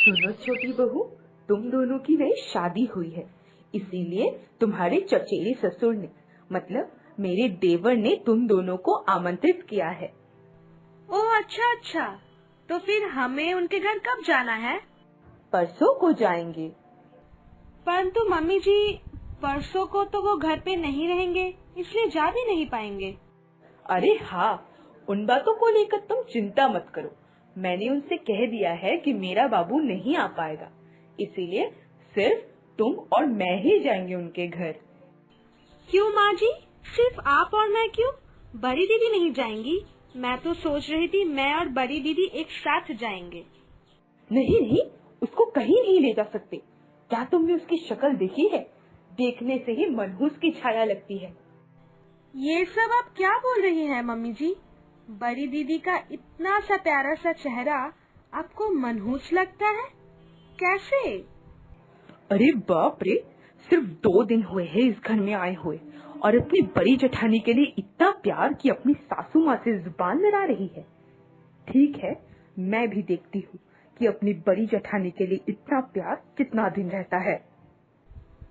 सुनो छोटी बहू, तुम दोनों की नई शादी हुई है, इसीलिए तुम्हारे चचेरे ससुर ने मतलब मेरे देवर ने तुम दोनों को आमंत्रित किया है। ओह अच्छा, तो फिर हमें उनके घर कब जाना है? परसों को जाएंगे। परंतु मम्मी जी, परसों को तो वो घर पे नहीं रहेंगे, इसलिए जा भी नहीं पाएंगे। अरे हाँ, उन बातों को लेकर तुम चिंता मत करो। मैंने उनसे कह दिया है कि मेरा बाबू नहीं आ पाएगा, इसीलिए सिर्फ तुम और मैं ही जाएंगे उनके घर। क्यों माँ जी, सिर्फ आप और मैं क्यों? बड़ी दीदी नहीं जाएंगी? मैं तो सोच रही थी मैं और बड़ी दीदी एक साथ जाएंगे। नहीं, उसको कहीं नहीं ले जा सकते। क्या तुमने उसकी शक्ल देखी है? देखने से ही मनहूस की छाया लगती है। ये सब आप क्या बोल रही हैं मम्मी जी? बड़ी दीदी का इतना सा प्यारा सा चेहरा आपको मनहूस लगता है? कैसे? अरे बाप रे, सिर्फ 2 दिन हुए हैं इस घर में आए हुए और अपनी बड़ी जेठानी के लिए इतना प्यार कि अपनी सासू माँ से जुबान लड़ा रही है। ठीक है, मैं भी देखती हूँ कि अपनी बड़ी जेठानी के लिए इतना प्यार कितना दिन रहता है।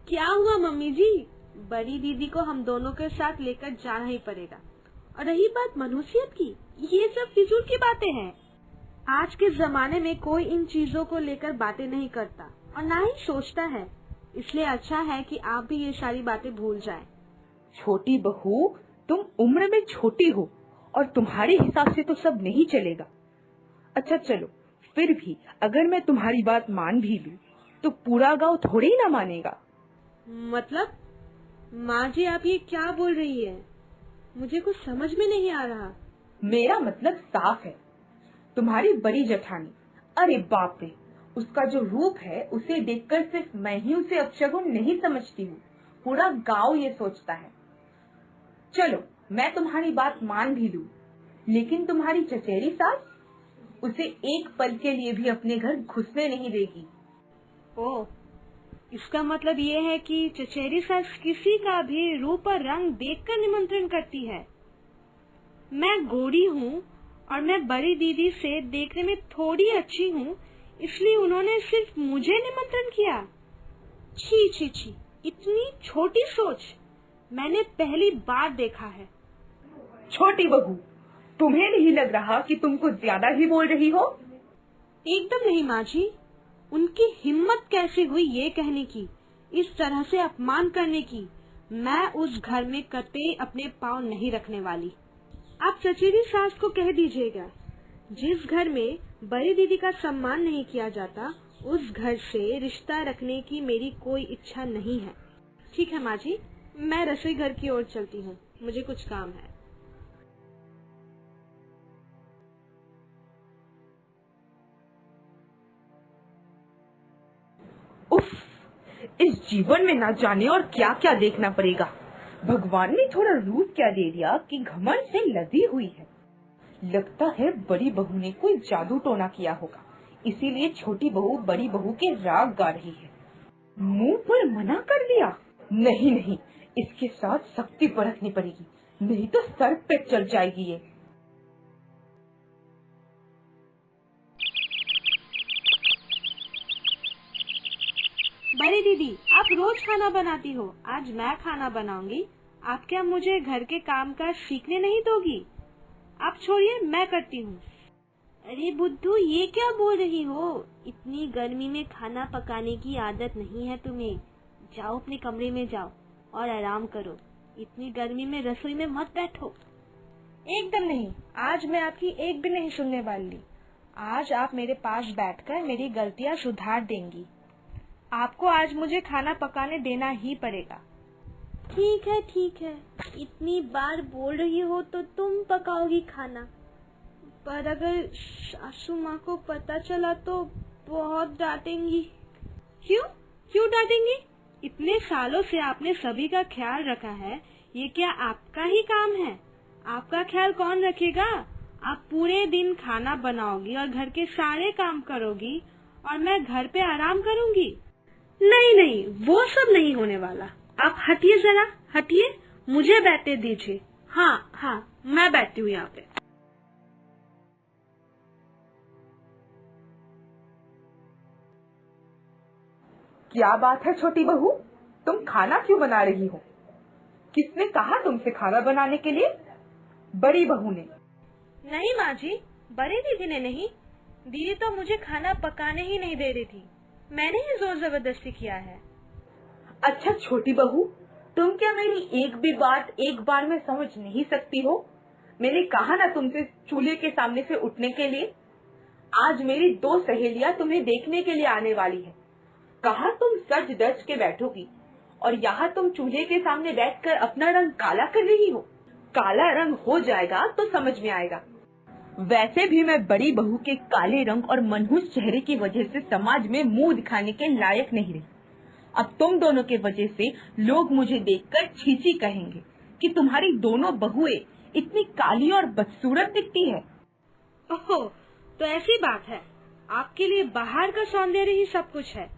क्या हुआ मम्मी जी? बड़ी दीदी को हम दोनों के साथ लेकर जाना ही पड़ेगा। और रही बात मनहूसियत की, ये सब फिजूल की बातें हैं। आज के जमाने में कोई इन चीजों को लेकर बातें नहीं करता और ना ही सोचता है, इसलिए अच्छा है कि आप भी ये सारी बातें भूल जाएं। छोटी बहू, तुम उम्र में छोटी हो और तुम्हारे हिसाब से तो सब नहीं चलेगा। अच्छा चलो, फिर भी अगर मैं तुम्हारी बात मान भी लूं, तो पूरा गांव थोड़ी ना मानेगा। मतलब माँ जी, आप ये क्या बोल रही है? मुझे कुछ समझ में नहीं आ रहा। मेरा मतलब साफ है। तुम्हारी बड़ी जेठानी, अरे बाप रे, उसका जो रूप है उसे देखकर सिर्फ मैं ही उसे अपशगुन नहीं समझती हूँ, पूरा गांव ये सोचता है। चलो, मैं तुम्हारी बात मान भी लूं, लेकिन तुम्हारी चचेरी सास उसे एक पल के लिए भी अपने घर घुसने नहीं देगी। ओह, इसका मतलब ये है कि चचेरी सास किसी का भी रूप और रंग देखकर निमंत्रण करती है। मैं गोरी हूँ और मैं बड़ी दीदी से देखने में थोड़ी अच्छी हूँ, इसलिए उन्होंने सिर्फ मुझे निमंत्रण किया। छी, इतनी छोटी सोच मैंने पहली बार देखा है। छोटी बहू, तुम्हें नहीं लग रहा कि तुम कुछ ज्यादा ही बोल रही हो? एकदम नहीं माँ जी, उनकी हिम्मत कैसे हुई ये कहने की, इस तरह से अपमान करने की। मैं उस घर में कतई अपने पाँव नहीं रखने वाली। आप चचेरी सास को कह दीजिएगा, जिस घर में बड़ी दीदी का सम्मान नहीं किया जाता, उस घर से रिश्ता रखने की मेरी कोई इच्छा नहीं है। ठीक है माँ जी, मैं रसोई घर की ओर चलती हूँ, मुझे कुछ काम है। उफ, इस जीवन में ना जाने और क्या क्या देखना पड़ेगा। भगवान ने थोड़ा रूप क्या दे दिया कि घमंड से लदी हुई है। लगता है बड़ी बहू ने कोई जादू टोना किया होगा, इसीलिए छोटी बहू बड़ी बहू के राग गा रही है। मुंह पर मना कर दिया? नहीं, इसके साथ सख्ती बरतनी पड़ेगी, नहीं तो सर पे चढ़ जाएगी ये। बड़ी दीदी, आप रोज खाना बनाती हो, आज मैं खाना बनाऊंगी। आप क्या मुझे घर के काम काज सीखने नहीं दोगी? आप छोड़िए, मैं करती हूँ। अरे बुद्धू, ये क्या बोल रही हो? इतनी गर्मी में खाना पकाने की आदत नहीं है तुम्हें। जाओ अपने कमरे में जाओ और आराम करो। इतनी गर्मी में रसोई में मत बैठो। एकदम नहीं, आज मैं आपकी एक भी नहीं सुनने वाली। आज आप मेरे पास बैठकर मेरी गलतियाँ सुधार देंगी। आपको आज मुझे खाना पकाने देना ही पड़ेगा। ठीक है, इतनी बार बोल रही हो तो तुम पकाओगी खाना, पर अगर सासू माँ को पता चला तो बहुत डांटेंगी। क्यों डांटेंगी? इतने सालों से आपने सभी का ख्याल रखा है, ये क्या आपका ही काम है? आपका ख्याल कौन रखेगा? आप पूरे दिन खाना बनाओगी और घर के सारे काम करोगी और मैं घर पे आराम करूंगी। नहीं, वो सब नहीं होने वाला। आप हटिए जरा, हटिए, मुझे बैठने दीजिए। हाँ, मैं बैठती हूँ यहाँ पे। क्या बात है छोटी बहू, तुम खाना क्यों बना रही हो? किसने कहा तुमसे खाना बनाने के लिए? बड़ी बहू ने। नहीं माँ जी, बड़ी दीदी ने नहीं। दीदी तो मुझे खाना पकाने ही नहीं दे रही थी, मैंने ही जोर जबरदस्ती किया है। अच्छा छोटी बहू, तुम क्या मेरी एक भी बात एक बार में समझ नहीं सकती हो? मैंने कहा ना तुमसे चूल्हे के सामने से उठने के लिए। आज मेरी 2 सहेलियां तुम्हें देखने के लिए आने वाली है। कहा तुम सज धज के बैठोगी और यहाँ तुम चूल्हे के सामने बैठकर अपना रंग काला कर रही हो। काला रंग हो जाएगा तो समझ में आएगा। वैसे भी मैं बड़ी बहू के काले रंग और मनहूस चेहरे की वजह से समाज में मुंह दिखाने के लायक नहीं रही। अब तुम दोनों के वजह से लोग मुझे देखकर छीछी कहेंगे कि तुम्हारी दोनों बहुएं इतनी काली और बदसूरत दिखती है। ओहो, तो ऐसी बात है। आपके लिए बाहर का सौंदर्य ही सब कुछ है।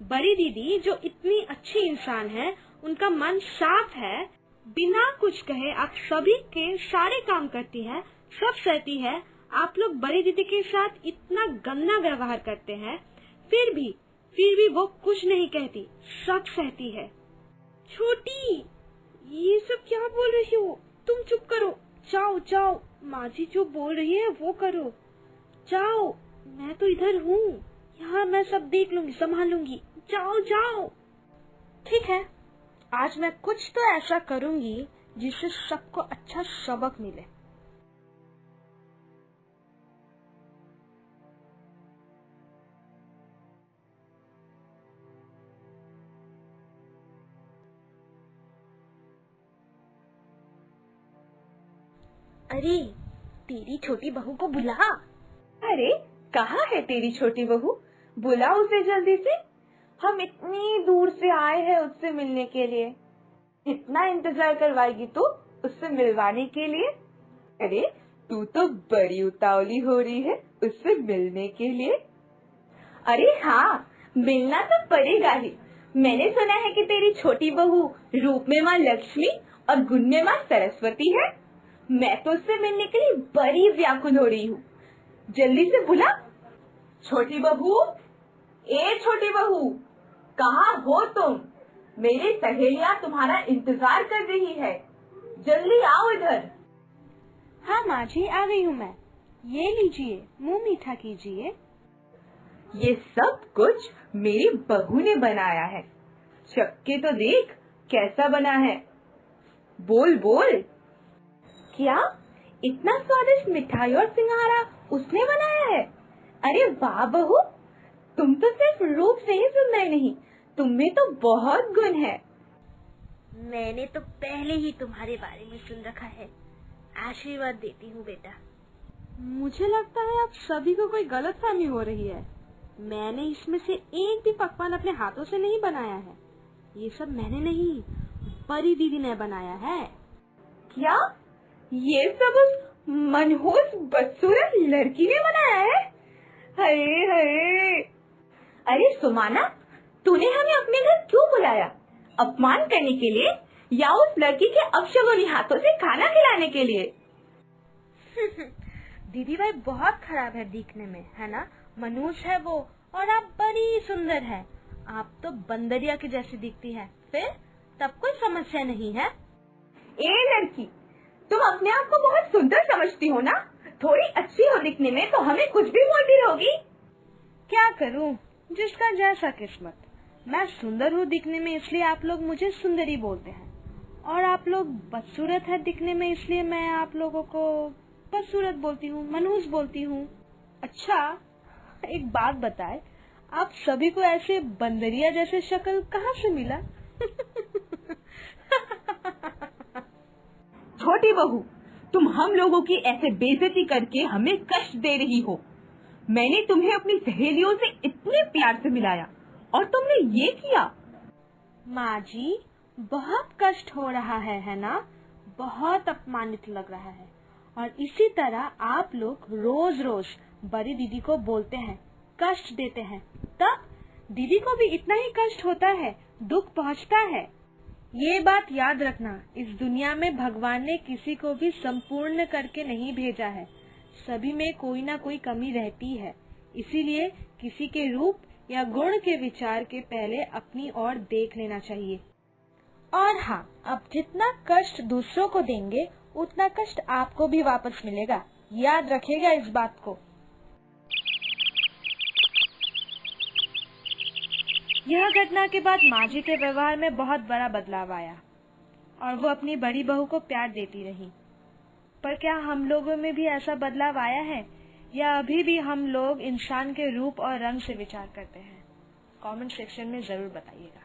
बड़ी दीदी जो इतनी अच्छी इंसान है, उनका मन साफ है, बिना कुछ कहे आप सभी के सारे काम करती है, सब सहती है। आप लोग बड़ी दीदी के साथ इतना गंदा व्यवहार करते हैं, फिर भी वो कुछ नहीं कहती, सब सहती है। छोटी, ये सब क्या बोल रही हो? तुम चुप करो। जाओ जाओ, माँ जी जो बोल रही है वो करो। जाओ, मैं तो इधर हूँ, यहाँ मैं सब देख लूंगी, संभाल लूंगी। जाओ जाओ। ठीक है, आज मैं कुछ तो ऐसा करूंगी जिससे सबको अच्छा सबक मिले। अरे, तेरी छोटी बहू को बुला। अरे कहाँ है तेरी छोटी बहू? बुला उसे जल्दी से। हम इतनी दूर से आए हैं उससे मिलने के लिए। इतना इंतजार करवाएगी तू उससे मिलवाने के लिए? अरे तू तो बड़ी उतावली हो रही है उससे मिलने के लिए। अरे हाँ, मिलना तो पड़ेगा ही। मैंने सुना है कि तेरी छोटी बहू रूप में माँ लक्ष्मी और गुण में माँ सरस्वती है। मैं तो उससे मिलने के लिए बड़ी व्याकुल हो रही हूँ। जल्दी से बुला। छोटी बहू, ए छोटी बहू, कहाँ हो तुम? मेरी सहेलियाँ तुम्हारा इंतजार कर रही है, जल्दी आओ इधर। हाँ माँ जी, आ गई हूँ मैं। ये लीजिए, मुंह मीठा कीजिए। ये सब कुछ मेरी बहू ने बनाया है। चख के तो देख कैसा बना है। बोल बोल। क्या इतना स्वादिष्ट मिठाई और सिंघाड़ा उसने बनाया है? अरे वाह बहू, तुम तो सिर्फ रूप से ही सुंदर नहीं, तुममें तो बहुत गुण है। मैंने तो पहले ही तुम्हारे बारे में सुन रखा है। आशीर्वाद देती हूँ बेटा। मुझे लगता है आप सभी को कोई गलतफहमी हो रही है। मैंने इसमें से एक भी पकवान अपने हाथों से नहीं बनाया है। ये सब मैंने नहीं, बड़ी दीदी ने बनाया है। क्या ये सब उस मनहूस बदसूरत लड़की ने बनाया है? हरे हरे। अरे सुमाना, तूने हमें अपने घर क्यों बुलाया? अपमान करने के लिए या उस लड़की के अपशगुनी हाथों से खाना खिलाने के लिए? दीदी भाई बहुत खराब है दिखने में, है ना? मनहूस है वो और आप बड़ी सुंदर है। आप तो बंदरिया की जैसी दिखती है। फिर तब कोई समस्या नहीं है। ए लड़की, तुम अपने आप को बहुत सुंदर समझती हो ना? थोड़ी अच्छी हो दिखने में तो हमें कुछ भी बोलती रहोगी। क्या करूं, जिसका जैसा किस्मत। मैं सुंदर हूँ दिखने में, इसलिए आप लोग मुझे सुंदरी बोलते हैं, और आप लोग बदसूरत है दिखने में, इसलिए मैं आप लोगों को बदसूरत बोलती हूँ, मनहूस बोलती हूँ। अच्छा, एक बात बताए, आप सभी को ऐसे बंदरिया जैसे शक्ल कहाँ से मिला? छोटी बहू, तुम हम लोगों की ऐसे बेइज्जती करके हमें कष्ट दे रही हो। मैंने तुम्हें अपनी सहेलियों से इतने प्यार से मिलाया और तुमने ये किया। माँ जी, बहुत कष्ट हो रहा है ना? बहुत अपमानित लग रहा है। और इसी तरह आप लोग रोज रोज बड़ी दीदी को बोलते हैं, कष्ट देते हैं, तब दीदी को भी इतना ही कष्ट होता है, दुख पहुँचता है। ये बात याद रखना, इस दुनिया में भगवान ने किसी को भी संपूर्ण करके नहीं भेजा है। सभी में कोई ना कोई कमी रहती है, इसीलिए किसी के रूप या गुण के विचार के पहले अपनी ओर देख लेना चाहिए। और हाँ, आप जितना कष्ट दूसरों को देंगे उतना कष्ट आपको भी वापस मिलेगा। याद रखिएगा इस बात को। यह घटना के बाद माँ जी के व्यवहार में बहुत बड़ा बदलाव आया और वो अपनी बड़ी बहू को प्यार देती रही। पर क्या हम लोगों में भी ऐसा बदलाव आया है या अभी भी हम लोग इंसान के रूप और रंग से विचार करते हैं? कमेंट सेक्शन में जरूर बताइएगा।